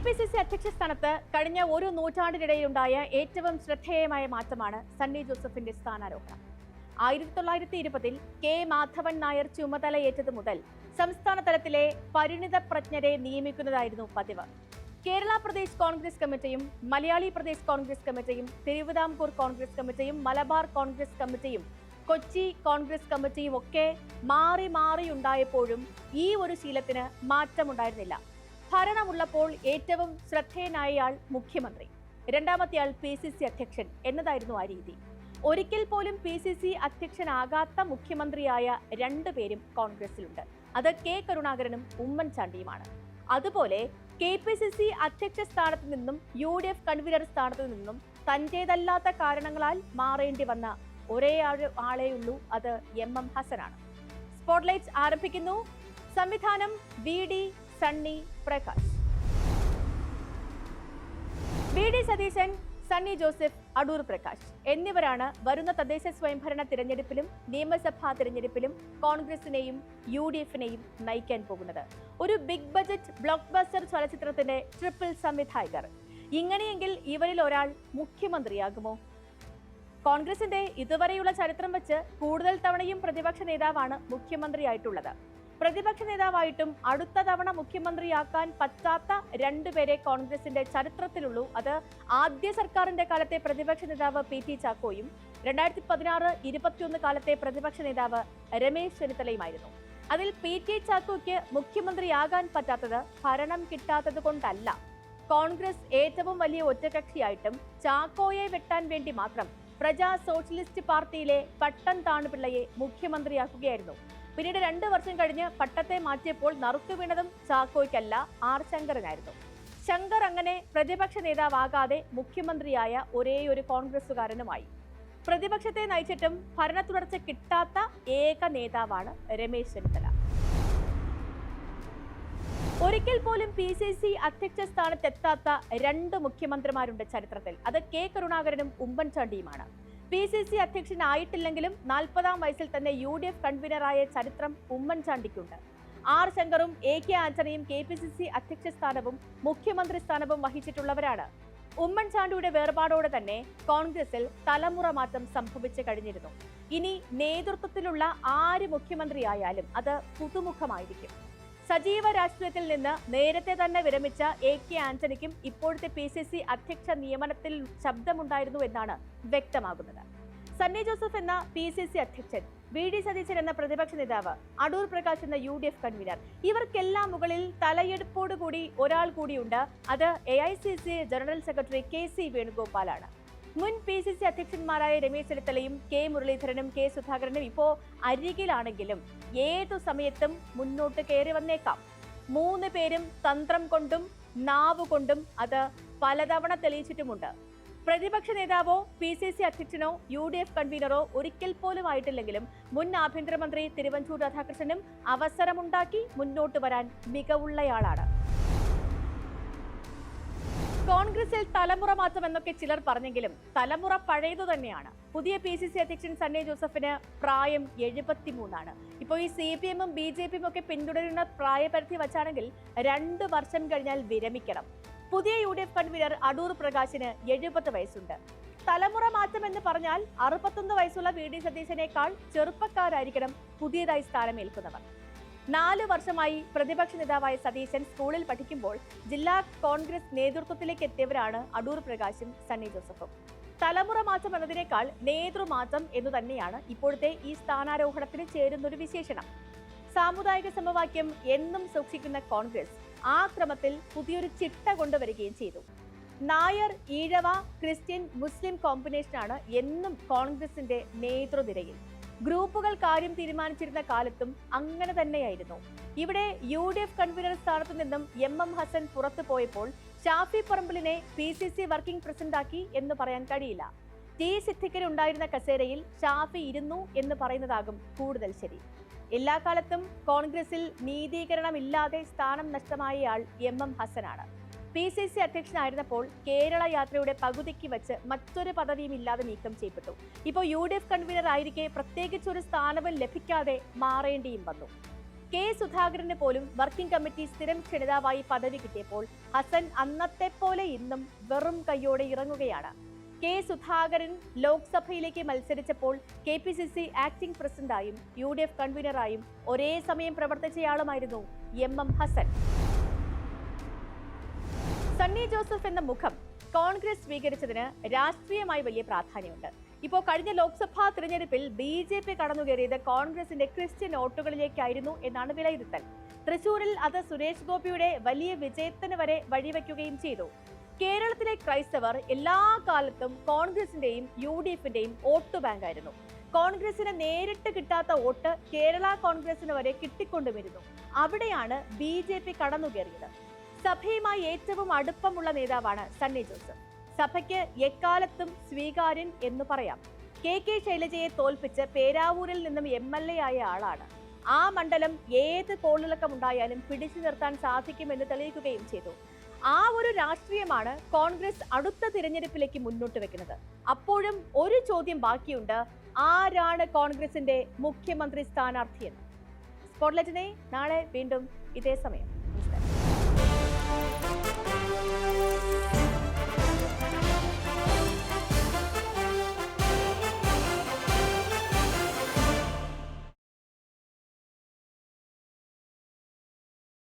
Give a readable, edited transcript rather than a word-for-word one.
KPCC അധ്യക്ഷ സ്ഥാനത്ത് കഴിഞ്ഞ ഒരു നൂറ്റാണ്ടിനിടയിലുണ്ടായ ഏറ്റവും ശ്രദ്ധേയമായ മാറ്റമാണ് സണ്ണി ജോസഫിന്റെ സ്ഥാനാരോഹണം. 1920 കെ മാധവൻ നായർ ചുമതലയേറ്റതു മുതൽ സംസ്ഥാന തലത്തിലെ പരിണിത പ്രജ്ഞരെ നിയമിക്കുന്നതായിരുന്നു പതിവ്. കേരള പ്രദേശ് കോൺഗ്രസ് കമ്മിറ്റിയും മലയാളി പ്രദേശ് കോൺഗ്രസ് കമ്മിറ്റിയും തിരുവിതാംകൂർ കോൺഗ്രസ് കമ്മിറ്റിയും മലബാർ കോൺഗ്രസ് കമ്മിറ്റിയും കൊച്ചി കോൺഗ്രസ് കമ്മിറ്റിയും ഒക്കെ മാറി മാറിയുണ്ടായപ്പോഴും ഈ ഒരു ശീലത്തിന് മാറ്റമുണ്ടായിരുന്നില്ല. ഭരണമുള്ളപ്പോൾ ഏറ്റവും ശ്രദ്ധേയനായയാൾ മുഖ്യമന്ത്രി, രണ്ടാമത്തെയാൾ PCC അധ്യക്ഷൻ എന്നതായിരുന്നു ആ രീതി. ഒരിക്കൽ പോലും PCC അധ്യക്ഷനാകാത്ത മുഖ്യമന്ത്രിയായ രണ്ടുപേരും കോൺഗ്രസിലുണ്ട്. അത് കെ കരുണാകരനും ഉമ്മൻചാണ്ടിയുമാണ്. അതുപോലെ KPCC അധ്യക്ഷ സ്ഥാനത്ത് നിന്നും UDF കൺവീനർ സ്ഥാനത്ത് നിന്നും തന്റേതല്ലാത്ത കാരണങ്ങളാൽ മാറേണ്ടി വന്ന ഒരേ ആളേയുള്ളൂ, അത് MM ഹസനാണ്. സ്പോട്ട്ലൈറ്റ് ആരംഭിക്കുന്നു. സംവിധാനം VD സണ്ണി പ്രകാശ്. VD സതീശൻ, സണ്ണി ജോസഫ്, അടൂർ പ്രകാശ് എന്നിവരാണ് വരുന്ന തദ്ദേശ സ്വയംഭരണ തിരഞ്ഞെടുപ്പിലും നിയമസഭാ തിരഞ്ഞെടുപ്പിലും കോൺഗ്രസിനെയും UDFിനെയും നയിക്കാൻ പോകുന്നത്. ഒരു ബിഗ് ബജറ്റ് ബ്ലോക്ക് ബസ്റ്റർ ചലച്ചിത്രത്തിന്റെ ട്രിപ്പിൾ സംവിധായകർ. ഇങ്ങനെയെങ്കിൽ ഇവരിൽ ഒരാൾ മുഖ്യമന്ത്രിയാകുമോ? കോൺഗ്രസിന്റെ ഇതുവരെയുള്ള ചരിത്രം വെച്ച് കൂടുതൽ തവണയും പ്രതിപക്ഷ നേതാവാണ് മുഖ്യമന്ത്രിയായിട്ടുള്ളത്. പ്രതിപക്ഷ നേതാവായിട്ടും അടുത്ത തവണ മുഖ്യമന്ത്രിയാക്കാൻ പറ്റാത്ത രണ്ടുപേരെ കോൺഗ്രസിന്റെ ചരിത്രത്തിലുള്ളൂ. അത് ആദ്യ സർക്കാരിന്റെ കാലത്തെ പ്രതിപക്ഷ നേതാവ് PT ചാക്കോയും 2016-21 കാലത്തെ പ്രതിപക്ഷ നേതാവ് രമേശ് ചെന്നിത്തലയുമായിരുന്നു. അതിൽ PT ചാക്കോയ്ക്ക് മുഖ്യമന്ത്രിയാകാൻ പറ്റാത്തത് ഭരണം കിട്ടാത്തത് കൊണ്ടല്ല. കോൺഗ്രസ് ഏറ്റവും വലിയ ഒറ്റകക്ഷിയായിട്ടും ചാക്കോയെ വെട്ടാൻ വേണ്ടി മാത്രം പ്രജാ സോഷ്യലിസ്റ്റ് പാർട്ടിയിലെ പട്ടം താണുപിള്ളയെ മുഖ്യമന്ത്രിയാക്കുകയായിരുന്നു. പിന്നീട് 2 വർഷം കഴിഞ്ഞ് പട്ടത്തെ മാറ്റിയപ്പോൾ നറുക്കു വീണതും ചാക്കോയ്ക്കല്ല, R ശങ്കരനായിരുന്നു. ശങ്കർ അങ്ങനെ പ്രതിപക്ഷ നേതാവാകാതെ മുഖ്യമന്ത്രിയായ ഒരേയൊരു കോൺഗ്രസുകാരനുമായി. പ്രതിപക്ഷത്തെ നയിച്ചിട്ടും ഭരണ തുടർച്ച കിട്ടാത്ത ഏക നേതാവാണ് രമേശ് ചെന്നിത്തല. ഒരിക്കൽ പോലും PCC അധ്യക്ഷ സ്ഥാനത്തെത്താത്ത 2 മുഖ്യമന്ത്രിമാരുണ്ട് ചരിത്രത്തിൽ. അത് കെ കരുണാകരനും ഉമ്മൻചാണ്ടിയുമാണ്. PCC അധ്യക്ഷനായിട്ടില്ലെങ്കിലും 40-ാം വയസ്സിൽ തന്നെ UDF കൺവീനറായ ചരിത്രം ഉമ്മൻചാണ്ടിക്കുണ്ട്. R ശങ്കറും AK ആന്റണിയും KPCC അധ്യക്ഷ സ്ഥാനവും മുഖ്യമന്ത്രി സ്ഥാനവും വഹിച്ചിട്ടുള്ളവരാണ്. ഉമ്മൻചാണ്ടിയുടെ വേർപാടോടെ തന്നെ കോൺഗ്രസിൽ തലമുറ മാറ്റം സംഭവിച്ചു കഴിഞ്ഞിരുന്നു. ഇനി നേതൃത്വത്തിലുള്ള ആര് മുഖ്യമന്ത്രിയായാലും അത് പുതുമുഖമായിരിക്കും. സജീവ രാഷ്ട്രീയത്തിൽ നിന്ന് നേരത്തെ തന്നെ വിരമിച്ച AK ആന്റണിക്കും ഇപ്പോഴത്തെ PCC അധ്യക്ഷ നിയമനത്തിൽ ശബ്ദമുണ്ടായിരുന്നു എന്നാണ് വ്യക്തമാകുന്നത്. സണ്ണി ജോസഫ് എന്ന PCC അധ്യക്ഷൻ, VD സതീശൻ എന്ന പ്രതിപക്ഷ നേതാവ്, അടൂർ പ്രകാശ് എന്ന UDF കൺവീനർ, ഇവർക്കെല്ലാം മുകളിൽ തലയെടുപ്പോടുകൂടി ഒരാൾ കൂടിയുണ്ട്. അത് AICC ജനറൽ സെക്രട്ടറി KC വേണുഗോപാലാണ്. മുൻ PCC അധ്യക്ഷന്മാരായ രമേശ് ചെന്നിത്തലയും K മുരളീധരനും K സുധാകരനും ഇപ്പോ അരികിലാണെങ്കിലും ഏതു സമയത്തും മുന്നോട്ട് കയറി വന്നേക്കാം. 3 പേരും തന്ത്രം കൊണ്ടും നാവുകൊണ്ടും അത് പലതവണ തെളിയിച്ചിട്ടുമുണ്ട്. പ്രതിപക്ഷ നേതാവോ PCC അധ്യക്ഷനോ UDF കൺവീനറോ ഒരിക്കൽ പോലും ആയിട്ടില്ലെങ്കിലും മുൻ ആഭ്യന്തരമന്ത്രി തിരുവഞ്ചൂർ രാധാകൃഷ്ണനും അവസരമുണ്ടാക്കി മുന്നോട്ട് വരാൻ മികവുള്ളയാളാണ്. കോൺഗ്രസിൽ തലമുറ മാറ്റം എന്നൊക്കെ ചിലർ പറഞ്ഞെങ്കിലും തലമുറ പഴയതു തന്നെയാണ്. പുതിയ PCC അധ്യക്ഷൻ സണ്ണി ജോസഫിന് പ്രായം 73 ഇപ്പോൾ ഈ CPM-ഉം BJP-യും ഒക്കെ പിന്തുടരുന്ന പ്രായപരിധി വച്ചാണെങ്കിൽ 2 വർഷം കഴിഞ്ഞാൽ വിരമിക്കണം. പുതിയ UDF കൺവീനർ അടൂർ പ്രകാശിന് 70 വയസ്സുണ്ട്. തലമുറ മാറ്റം എന്ന് പറഞ്ഞാൽ 61 വയസ്സുള്ള VD സതീശനേക്കാൾ ചെറുപ്പക്കാരായിരിക്കണം പുതിയതായി സ്ഥാനമേൽക്കുന്നവർ. 4 വർഷമായി പ്രതിപക്ഷ നേതാവായ സതീശൻ സ്കൂളിൽ പഠിക്കുമ്പോൾ ജില്ലാ കോൺഗ്രസ് നേതൃത്വത്തിലേക്ക് എത്തിയവരാണ് അടൂർ പ്രകാശും സണ്ണി ജോസഫും. തലമുറ മാറ്റം എന്നതിനേക്കാൾ നേതൃമാറ്റം എന്നു തന്നെയാണ് ഇപ്പോഴത്തെ ഈ സ്ഥാനാരോഹണത്തിന് ചേരുന്നൊരു വിശേഷണം. സാമുദായിക സമവാക്യം എന്നും സൂക്ഷിക്കുന്ന കോൺഗ്രസ് ആ ക്രമത്തിൽ പുതിയൊരു ചിട്ട കൊണ്ടുവരികയും ചെയ്തു. നായർ, ഈഴവ, ക്രിസ്ത്യൻ, മുസ്ലിം കോമ്പിനേഷനാണ് എന്നും കോൺഗ്രസിന്റെ നേതൃനിരയിൽ. ഗ്രൂപ്പുകൾ കാര്യം തീരുമാനിച്ചിരുന്ന കാലത്തും അങ്ങനെ തന്നെയായിരുന്നു. ഇവിടെ UDF കൺവീനർ സ്ഥാനത്തു നിന്നും MM ഹസൻ പുറത്തു പോയപ്പോൾ ഷാഫി പറമ്പിലിനെ PCC വർക്കിംഗ് പ്രസിഡന്റാക്കി എന്ന് പറയാൻ കഴിയില്ല. T സിദ്ദിഖിന് ഉണ്ടായിരുന്ന കസേരയിൽ ഷാഫി ഇരുന്നു എന്ന് പറയുന്നതാകും കൂടുതൽ ശരി. എല്ലാ കാലത്തും കോൺഗ്രസിൽ നീതീകരണമില്ലാതെ സ്ഥാനം നഷ്ടമായയാൾ MM ഹസനാണ്. PCC അധ്യക്ഷനായിരുന്നപ്പോൾ കേരള യാത്രയുടെ പകുതിക്ക് വെച്ച് മറ്റൊരു പദവിയും ഇല്ലാതെ നീക്കം ചെയ്യപ്പെട്ടു. ഇപ്പോൾ UDF കൺവീനർ ആയിരിക്കെ പ്രത്യേകിച്ചൊരു സ്ഥാനവും ലഭിക്കാതെ മാറേണ്ടിയും വന്നു. കെ സുധാകരന് പോലും വർക്കിംഗ് കമ്മിറ്റി സ്ഥിരം ക്ഷണിതാവായി പദവി കിട്ടിയപ്പോൾ ഹസൻ അന്നത്തെ പോലെ ഇന്നും വെറും കൈയോടെ ഇറങ്ങുകയാണ്. കെ സുധാകരൻ ലോക്സഭയിലേക്ക് മത്സരിച്ചപ്പോൾ KPCC ആക്ടിംഗ് പ്രസിഡന്റായും UDF കൺവീനറായും ഒരേ സമയം പ്രവർത്തിച്ചയാളുമായിരുന്നു MM ഹസൻ. സണ്ണി ജോസഫ് എന്ന മുഖം കോൺഗ്രസ് സ്വീകരിച്ചതിന് രാഷ്ട്രീയമായി വലിയ പ്രാധാന്യമുണ്ട്. ഇപ്പോൾ കഴിഞ്ഞ ലോക്സഭാ തിരഞ്ഞെടുപ്പിൽ BJP കടന്നുകയറിയത് കോൺഗ്രസിന്റെ ക്രിസ്ത്യൻ വോട്ടുകളിലേക്കായിരുന്നു എന്നാണ് വിലയിരുത്തൽ. തൃശൂരിൽ അത് സുരേഷ് ഗോപിയുടെ വലിയ വിജയത്തിന് വരെ വഴിവെക്കുകയും ചെയ്തു. കേരളത്തിലെ ക്രൈസ്തവർ എല്ലാ കാലത്തും കോൺഗ്രസിന്റെയും UDFന്റെയും വോട്ട് ബാങ്കായിരുന്നു. കോൺഗ്രസിന് നേരിട്ട് കിട്ടാത്ത വോട്ട് കേരള കോൺഗ്രസിന് വരെ കിട്ടിക്കൊണ്ടുവരുന്നു. അവിടെയാണ് BJP കടന്നുകയറിയത്. സഭയുമായി ഏറ്റവും അടുപ്പമുള്ള നേതാവാണ് സണ്ണി ജോസഫ്. സഭയ്ക്ക് എക്കാലത്തും സ്വീകാര്യൻ എന്ന് പറയാം. KK ശൈലജയെ തോൽപ്പിച്ച് പേരാവൂരിൽ നിന്നും MLA ആയ ആളാണ്. ആ മണ്ഡലം ഏത് കോളിളക്കമുണ്ടായാലും പിടിച്ചു നിർത്താൻ സാധിക്കുമെന്ന് തെളിയിക്കുകയും ചെയ്തു. ആ ഒരു രാഷ്ട്രീയമാണ് കോൺഗ്രസ് അടുത്ത തിരഞ്ഞെടുപ്പിലേക്ക് മുന്നോട്ട് വെക്കുന്നത്. അപ്പോഴും ഒരു ചോദ്യം ബാക്കിയുണ്ട്, ആരാണ് കോൺഗ്രസിന്റെ മുഖ്യമന്ത്രി സ്ഥാനാർത്ഥിയെന്ന്. സ്പോട്ട്ലൈറ്റിനെ നാളെ വീണ്ടും ഇതേ സമയം.